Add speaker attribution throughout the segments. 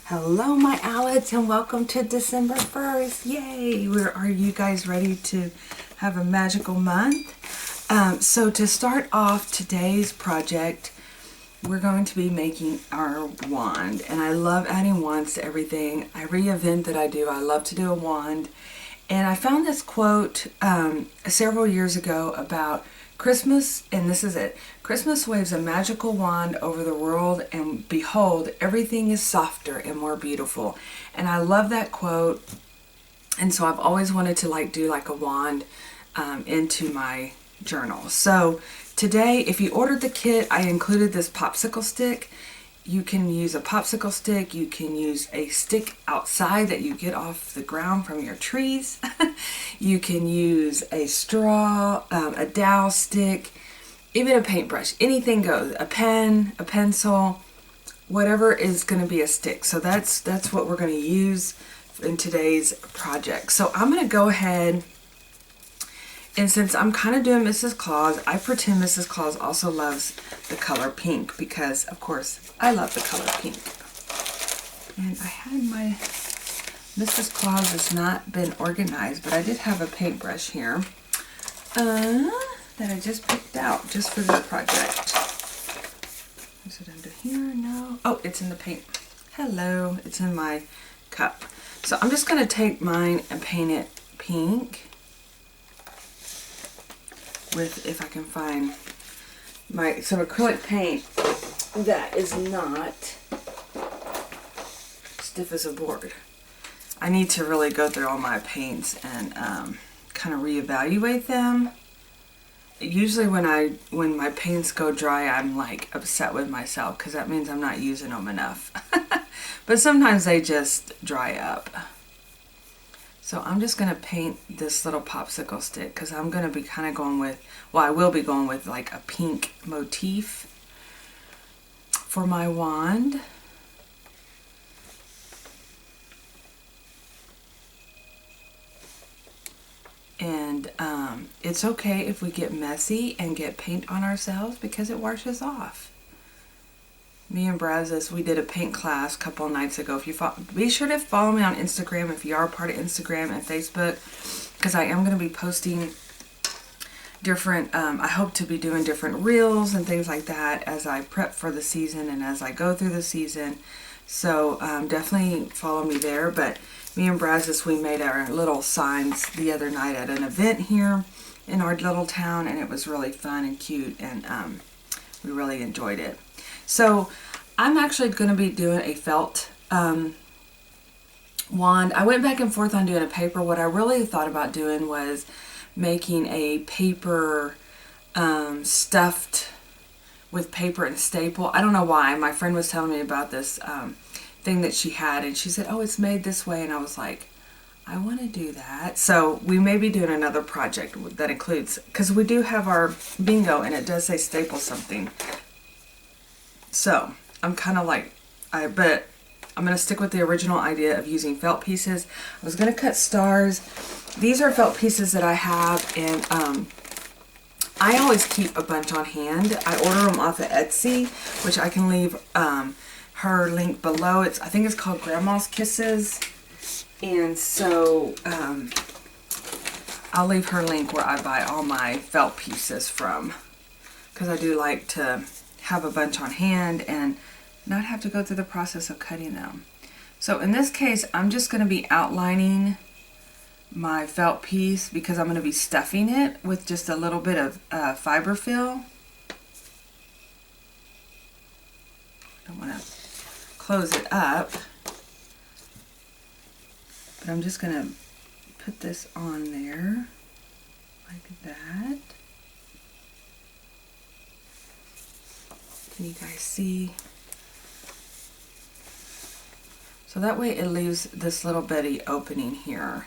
Speaker 1: Hello my Owlettes and welcome to December 1st. Yay! Are you guys ready to have a magical month? So to start off today's project, we're going to be making our wand. And I love adding wands to everything. Every event that I do, I love to do a wand. And I found this quote several years ago about Christmas, and this is it. Christmas waves a magical wand over the world, and behold, everything is softer and more beautiful. And I love that quote. And so I've always wanted to do a wand into my journal. So today, if you ordered the kit, I included this popsicle stick. You can use a popsicle stick. You can use a stick outside that you get off the ground from your trees. You can use a straw, a dowel stick, even a paintbrush. Anything goes. A pen, a pencil, whatever is going to be a stick. So that's what we're going to use in today's project. So I'm going to go ahead, and since I'm kind of doing Mrs. Claus, I pretend Mrs. Claus also loves the color pink because, of course, I love the color pink. And I had my Mrs. Claus has not been organized, but I did have a paintbrush here that I just picked out just for this project. Is it under here? No. Oh, it's in the paint. Hello. It's in my cup. So I'm just going to take mine and paint it pink with, if I can find some acrylic paint that is not stiff as a board. I need to really go through all my paints and kind of reevaluate them. Usually when my paints go dry, I'm upset with myself because that means I'm not using them enough. But sometimes they just dry up. So I'm just going to paint this little popsicle stick because I'm going to be kind of going with, well, I will be going with a pink motif for my wand. And it's okay if we get messy and get paint on ourselves because it washes off. Me and Brazos, we did a paint class a couple of nights ago. If you be sure to follow me on Instagram if you are a part of Instagram and Facebook, because I am going to be posting different, I hope to be doing different reels and things like that as I prep for the season and as I go through the season. So definitely follow me there. But me and Brazos, we made our little signs the other night at an event here in our little town, and it was really fun and cute, and we really enjoyed it. So I'm actually going to be doing a felt wand. I went back and forth on doing a paper. What I really thought about doing was making a paper stuffed with paper and staple. I don't know why. My friend was telling me about this thing that she had, and she said, oh, it's made this way, and I was like, I want to do that. So we may be doing another project that includes, because we do have our bingo and it does say staple something. So I'm kind of but I'm going to stick with the original idea of using felt pieces. I was going to cut stars. These are felt pieces that I have, and I always keep a bunch on hand. I order them off of Etsy, which I can leave her link below. I think it's called Grandma's Kisses. And so I'll leave her link where I buy all my felt pieces from, because I do like to have a bunch on hand and not have to go through the process of cutting them. So in this case, I'm just going to be outlining my felt piece because I'm going to be stuffing it with just a little bit of fiber fill. I don't want to close it up, but I'm just going to put this on there like that. Can you guys see? So that way it leaves this little bitty opening here.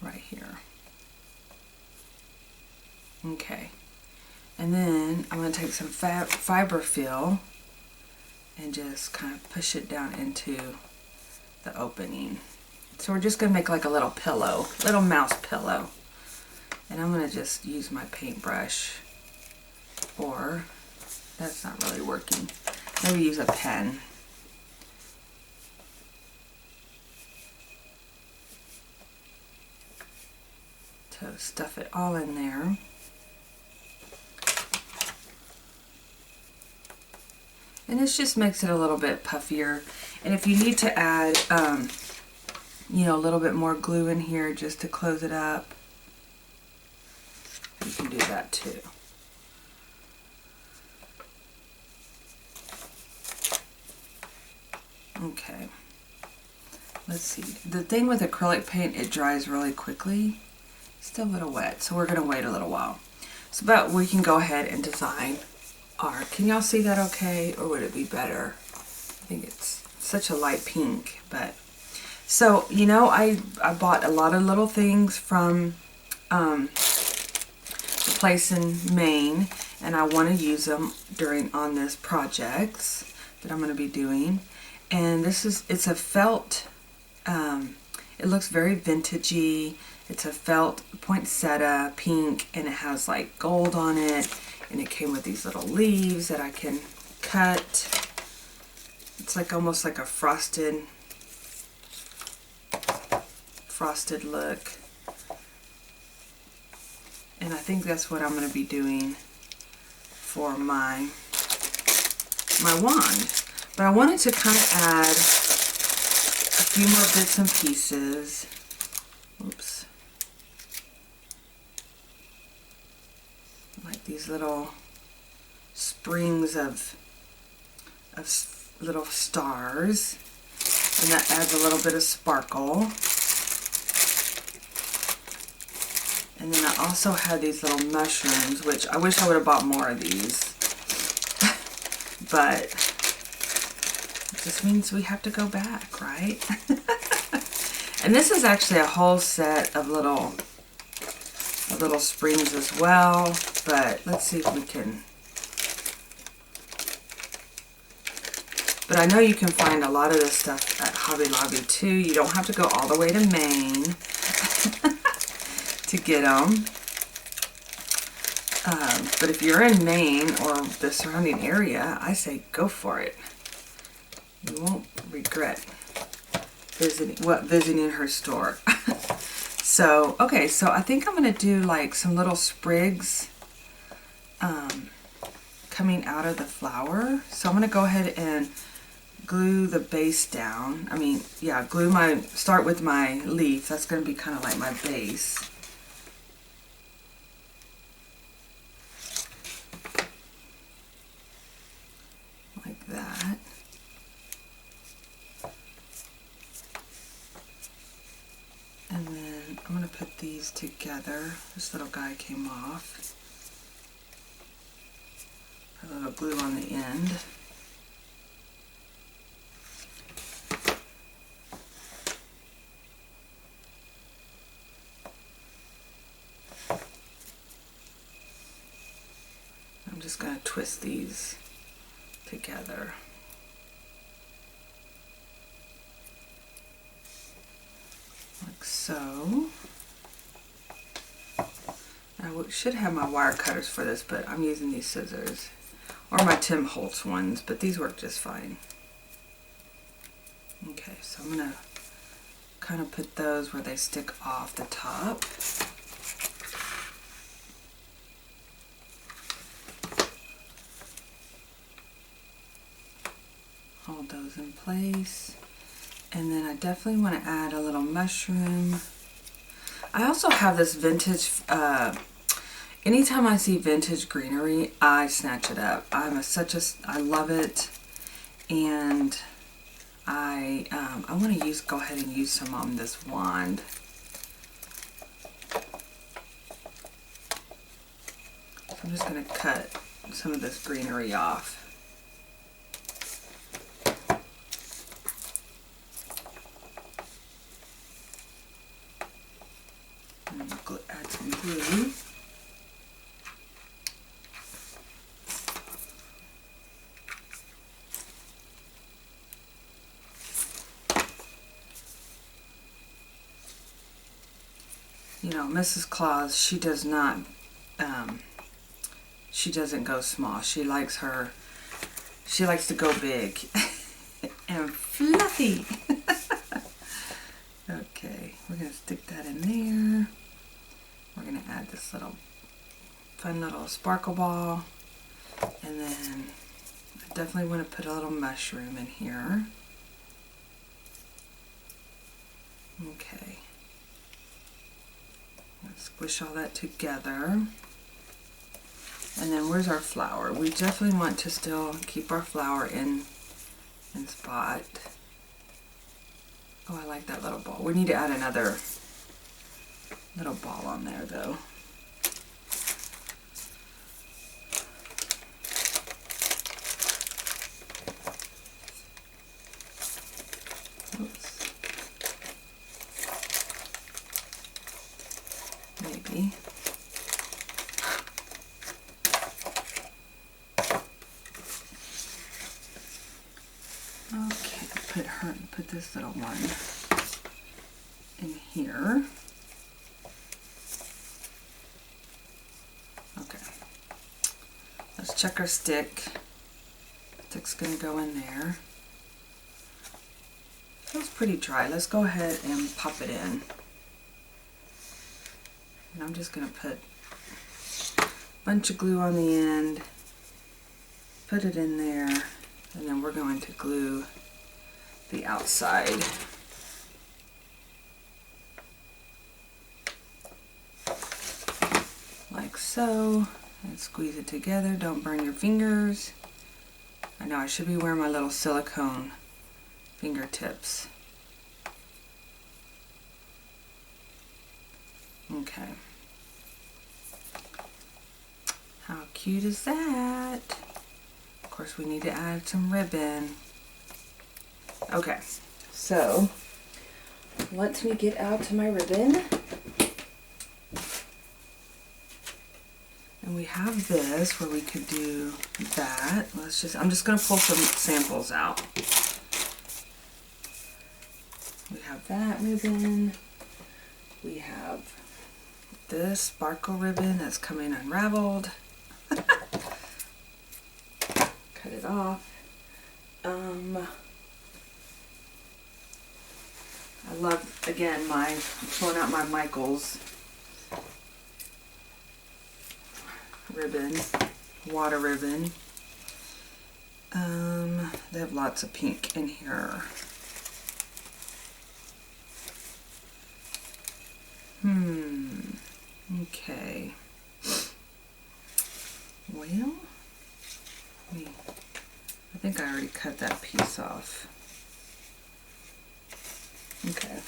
Speaker 1: Right here. Okay. And then I'm going to take some fiber fill and just kind of push it down into the opening. So we're just going to make a little pillow, little mouse pillow. And I'm going to just use my paintbrush Or, that's not really working. Maybe use a pen. To stuff it all in there. And this just makes it a little bit puffier. And if you need to add, you know, a little bit more glue in here just to close it up, you can do that too. Okay. Let's see. The thing with acrylic paint, it dries really quickly. Still a little wet, so we're going to wait a little while. So, but we can go ahead and design our, can y'all see that okay? Or would it be better? I think it's such a light pink, but, so, you know, I bought a lot of little things from the place in Maine, and I want to use them on this projects that I'm going to be doing. And this is, it's a felt, it looks very vintagey. It's a felt poinsettia pink, and it has like gold on it, and it came with these little leaves that I can cut. It's like almost like a frosted look. And I think that's what I'm going to be doing for my wand. But I wanted to kind of add a few more bits and pieces. Oops. Like these little springs of little stars. And that adds a little bit of sparkle. And then I also had these little mushrooms, which I wish I would have bought more of these. But it just means we have to go back, right? And this is actually a whole set of little springs as well. But let's see if we can. But I know you can find a lot of this stuff at Hobby Lobby too. You don't have to go all the way to Maine to get them. But if you're in Maine or the surrounding area, I say go for it. You won't regret visiting her store. So, okay, so I think I'm going to do like some little sprigs coming out of the flower. So I'm going to go ahead and glue the base down. I mean, yeah, start with my leaf. That's going to be kind of like my base. Like that. And then I'm going to put these together. This little guy came off. Put a little glue on the end. I'm just going to twist these together. Like so. I should have my wire cutters for this, but I'm using these scissors. Or my Tim Holtz ones, but these work just fine. Okay, so I'm going to kind of put those where they stick off the top. Hold those in place. And then I definitely want to add a little mushroom. I also have this vintage, anytime I see vintage greenery, I snatch it up. I love it. And I want to go ahead and use some on this wand. So I'm just going to cut some of this greenery off. Add some glue. You know, Mrs. Claus, she does not, she doesn't go small. She likes to go big and fluffy. Okay, we're going to stick that in there. We're going to add this little fun little sparkle ball. And then I definitely want to put a little mushroom in here. Okay. Let's squish all that together. And then where's our flower? We definitely want to still keep our flower in spot. Oh, I like that little ball. We need to add another little ball on there though. Oops. Maybe. Okay, put this little one in here. Okay. Let's check our stick. Stick's gonna go in there. Feels pretty dry. Let's go ahead and pop it in. And I'm just gonna put a bunch of glue on the end, put it in there, and then we're going to glue the outside. Like so, and squeeze it together. Don't burn your fingers. I know I should be wearing my little silicone fingertips. Okay. How cute is that? Of course, we need to add some ribbon. Okay, so let me get out to my ribbon. And we have this where we could do that. I'm just going to pull some samples out. We have that ribbon. We have this sparkle ribbon that's coming unraveled. Cut it off. I love, again, pulling out my Michaels ribbon, water ribbon. They have lots of pink in here. Okay. Well, I think I already cut that piece off. Okay.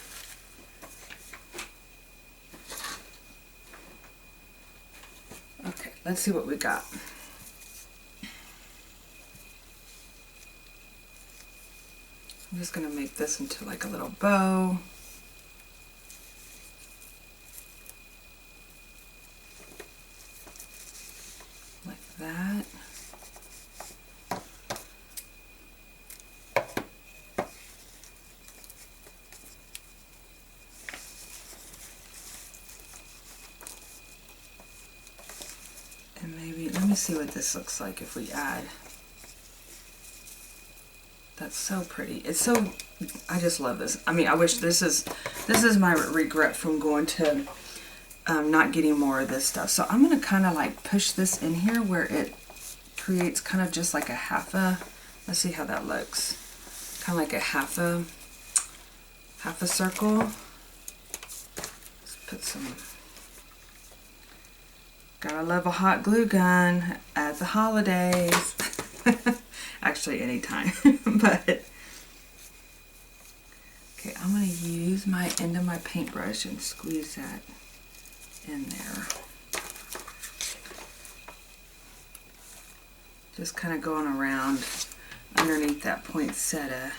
Speaker 1: Okay, let's see what we got. I'm just going to make this into like a little bow. Like that. And maybe, let me see what this looks like if we add. That's so pretty. It's so, I just love this. I mean, I wish this is my regret from going to not getting more of this stuff. So I'm going to kind of like push this in here where it creates kind of just like a let's see how that looks. Kind of like a half a circle. Let's put some, gotta love a hot glue gun at the holidays. Actually, anytime. But okay, I'm going to use my end of my paintbrush and squeeze that in there. Just kind of going around underneath that poinsettia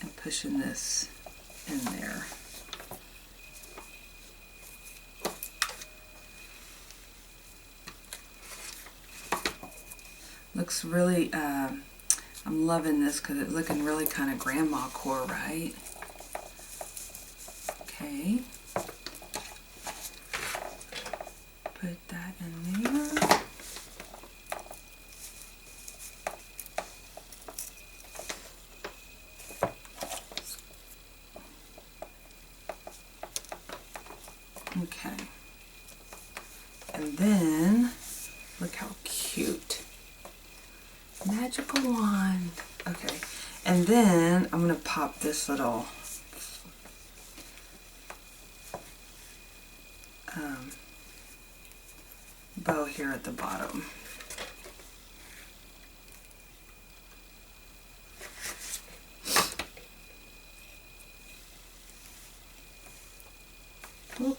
Speaker 1: and pushing this in there. Looks really, I'm loving this because it's looking really kind of grandma core, right? Okay. Put that in there. then, look how cute. Magical wand. Okay, and then I'm going to pop this little bow here at the bottom. Oop.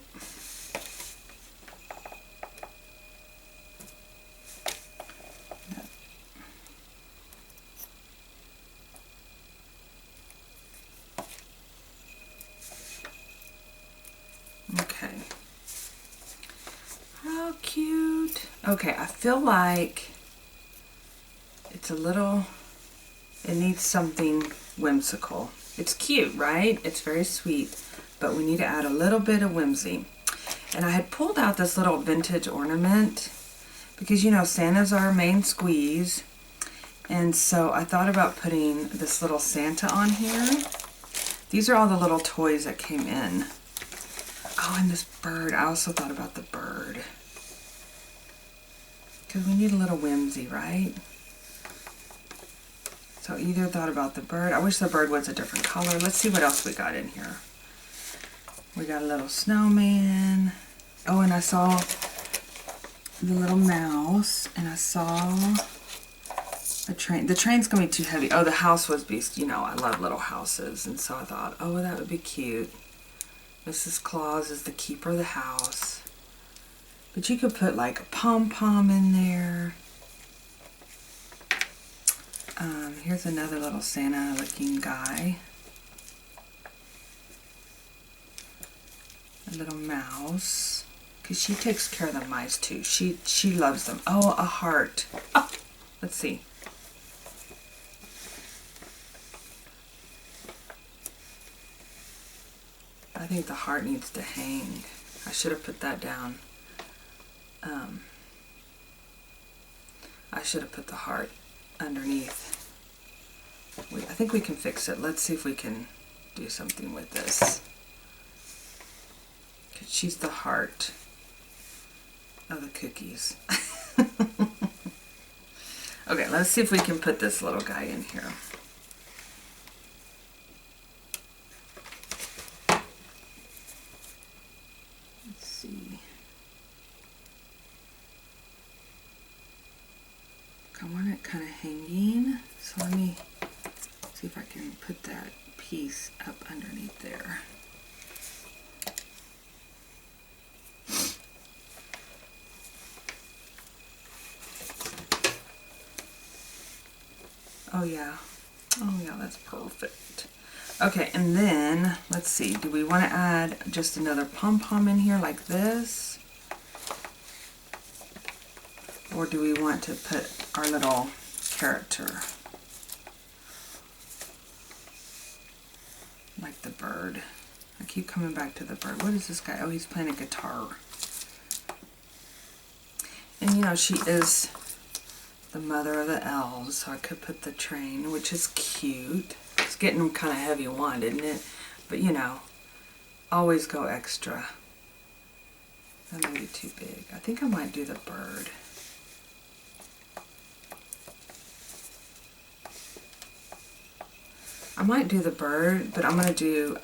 Speaker 1: Okay. How cute. Okay, I feel like it's a little, it needs something whimsical. It's cute, right? It's very sweet, but we need to add a little bit of whimsy. And I had pulled out this little vintage ornament because, you know, Santa's our main squeeze. And so I thought about putting this little Santa on here. These are all the little toys that came in. Oh, and this bird. I also thought about the bird. Because we need a little whimsy, right? So either thought about the bird. I wish the bird was a different color. Let's see what else we got in here. We got a little snowman. Oh, and I saw the little mouse. And I saw a train. The train's going to be too heavy. Oh, the house was beast. You know, I love little houses. And so I thought, oh, that would be cute. Mrs. Claus is the keeper of the house. But you could put like a pom-pom in there. Here's another little Santa-looking guy. A little mouse. Because she takes care of the mice too. She loves them. Oh, a heart. Oh, let's see. I think the heart needs to hang. I should have put that down. I should have put the heart underneath. I think we can fix it. Let's see if we can do something with this. 'Cause she's the heart of the cookies. Okay, let's see if we can put this little guy in here. Let's see. I want it kind of hanging, so let me see if I can put that piece up underneath there. Oh yeah, that's perfect. Okay, and then let's see, do we want to add just another pom-pom in here like this? Or do we want to put our little character? Like the bird. I keep coming back to the bird. What is this guy? Oh, he's playing a guitar. And you know, she is the mother of the elves, so I could put the train, which is cute. It's getting kind of heavy wand, isn't it? But you know, always go extra. That may be too big. I think I might do the bird. I might do the bird, but I'm gonna do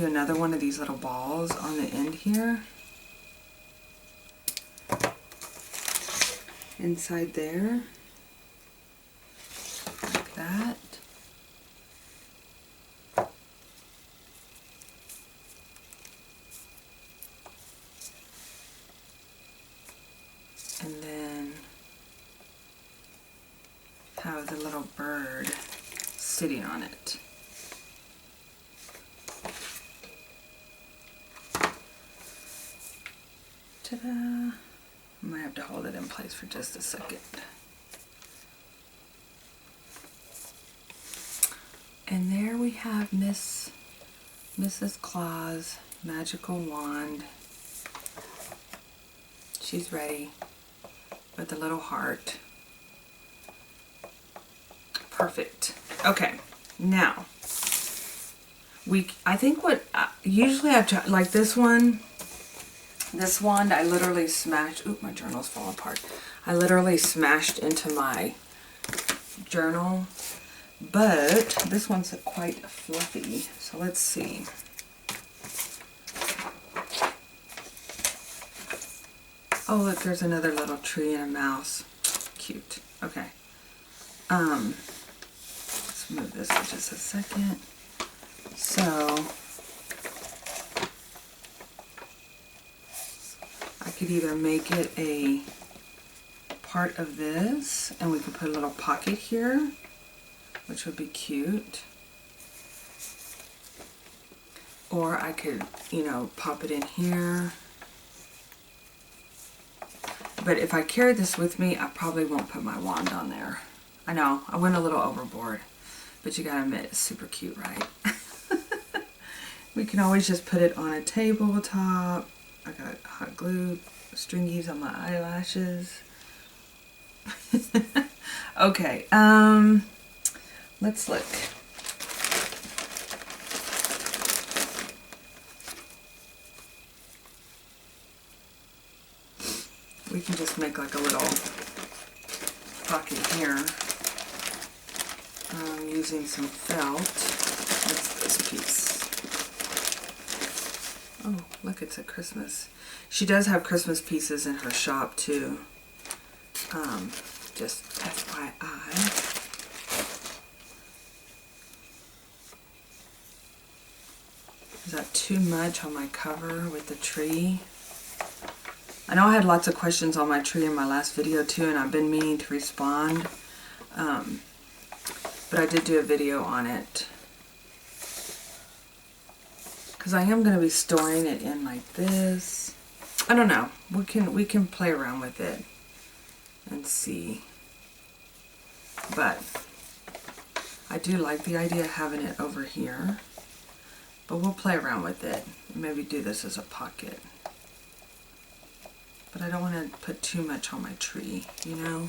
Speaker 1: another one of these little balls on the end here. Inside there. Like that. And then have the little bird sitting on it. Ta-da! I might have to hold it in place for just a second. And there we have Mrs. Claus magical wand. She's ready with the little heart. Perfect. Okay, now I think what usually I try, like this one, This wand I literally smashed. Oop, my journal's falling apart. I literally smashed into my journal. But this one's quite fluffy. So let's see. Oh, look, there's another little tree and a mouse. Cute. Okay. Let's move this for just a second. So I could either make it a part of this, and we could put a little pocket here, which would be cute. Or I could, you know, pop it in here. But if I carry this with me, I probably won't put my wand on there. I know, I went a little overboard. But you gotta admit, it's super cute, right? We can always just put it on a tabletop. I got hot glue stringies on my eyelashes. Okay, let's look. We can just make like a little pocket here using some felt. What's this piece? Oh, look, it's a Christmas. She does have Christmas pieces in her shop too. Just FYI. Is that too much on my cover with the tree? I know I had lots of questions on my tree in my last video too, and I've been meaning to respond. But I did do a video on it. Because I am going to be storing it in like this. I don't know. We can play around with it and see. But I do like the idea of having it over here. But we'll play around with it. Maybe do this as a pocket. But I don't want to put too much on my tree, you know?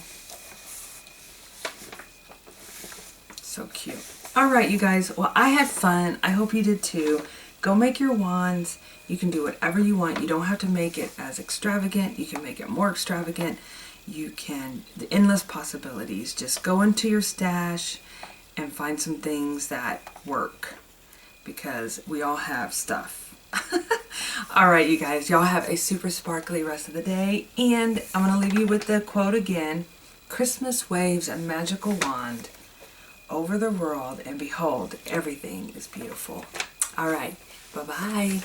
Speaker 1: So cute. Alright, you guys. Well, I had fun. I hope you did too. Go make your wands. You can do whatever you want. You don't have to make it as extravagant. You can make it more extravagant. You can, the endless possibilities. Just go into your stash and find some things that work. Because we all have stuff. Alright, you guys. Y'all have a super sparkly rest of the day. And I'm going to leave you with the quote again. Christmas waves a magical wand over the world, and behold, everything is beautiful. Alright, bye-bye.